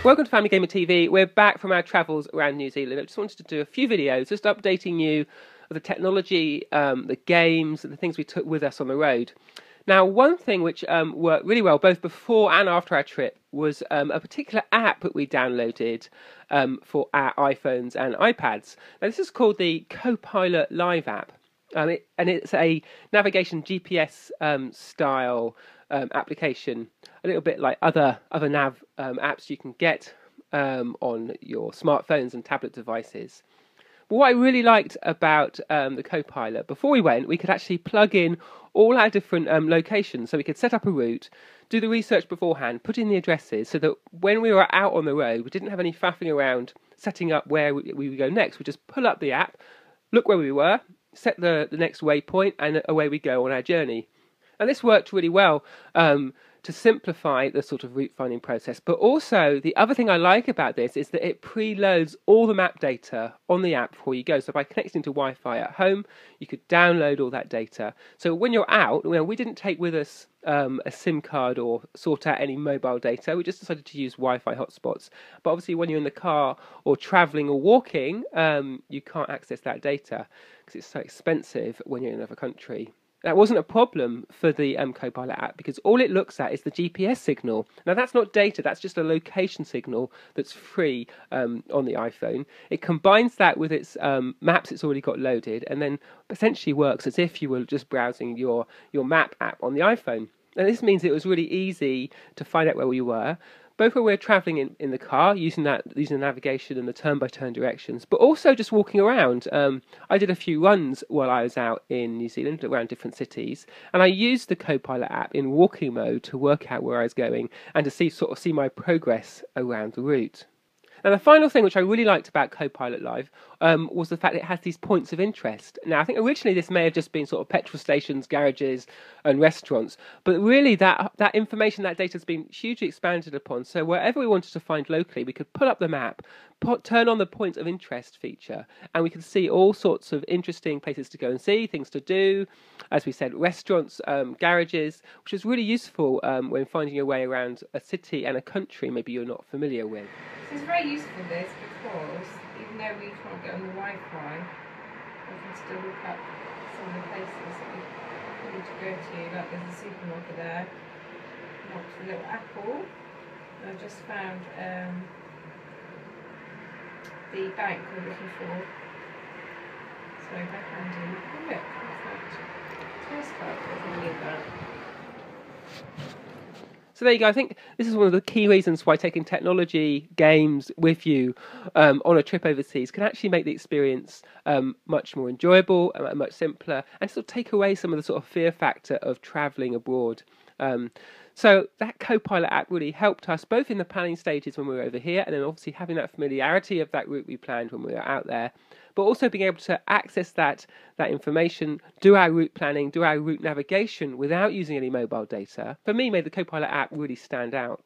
Welcome to Family Gamer TV. We're back from our travels around New Zealand. I just wanted to do a few videos just updating you of the technology, the games, and the things we took with us on the road. Now, one thing which worked really well both before and after our trip was a particular app that we downloaded for our iPhones and iPads. Now, this is called the CoPilot Live app. And it's a navigation GPS style application, a little bit like other nav apps you can get on your smartphones and tablet devices. But what I really liked about the CoPilot, before we went, we could actually plug in all our different locations. So we could set up a route, do the research beforehand, put in the addresses, so that when we were out on the road, we didn't have any faffing around setting up where we would go next. We just pull up the app, look where we were, set the next waypoint, and away we go on our journey. And this worked really well to simplify the sort of route finding process. But also, the other thing I like about this is that it preloads all the map data on the app before you go. So by connecting to Wi-Fi at home, you could download all that data. So when you're out, we didn't take with us a SIM card or sort out any mobile data. We just decided to use Wi-Fi hotspots. But obviously, when you're in the car or traveling or walking, you can't access that data because it's so expensive when you're in another country. That wasn't a problem for the CoPilot app because all it looks at is the GPS signal. Now, that's not data, that's just a location signal that's free on the iPhone. It combines that with its maps it's already got loaded and then essentially works as if you were just browsing your map app on the iPhone. And this means it was really easy to find out where we were, both when we're travelling in the car, using the navigation and the turn-by-turn directions, but also just walking around. I did a few runs while I was out in New Zealand around different cities, and I used the CoPilot app in walking mode to work out where I was going and to see my progress around the route. Now, the final thing which I really liked about CoPilot Live was the fact it has these points of interest. Now, I think originally this may have just been sort of petrol stations, garages, and restaurants, but really that information, that data has been hugely expanded upon. So wherever we wanted to find locally, we could pull up the map, turn on the points of interest feature, and we could see all sorts of interesting places to go and see, things to do. As we said, restaurants, garages, which is really useful when finding your way around a city and a country maybe you're not familiar with. So it's very useful this because even though we can't get on the Wi-Fi, we can still look up some of the places that we need to go to. Like there's a supermarket there, not the little apple. And I just found the bank we're looking for. So very handy. Oh look, what's that? Tourist card, I need that. So there you go. I think this is one of the key reasons why taking technology, games with you on a trip overseas can actually make the experience much more enjoyable and much simpler, and sort of take away some of the sort of fear factor of travelling abroad. So that CoPilot app really helped us both in the planning stages when we were over here, and then obviously having that familiarity of that route we planned when we were out there, but also being able to access that information, do our route planning, do our route navigation without using any mobile data, for me made the CoPilot app really stand out.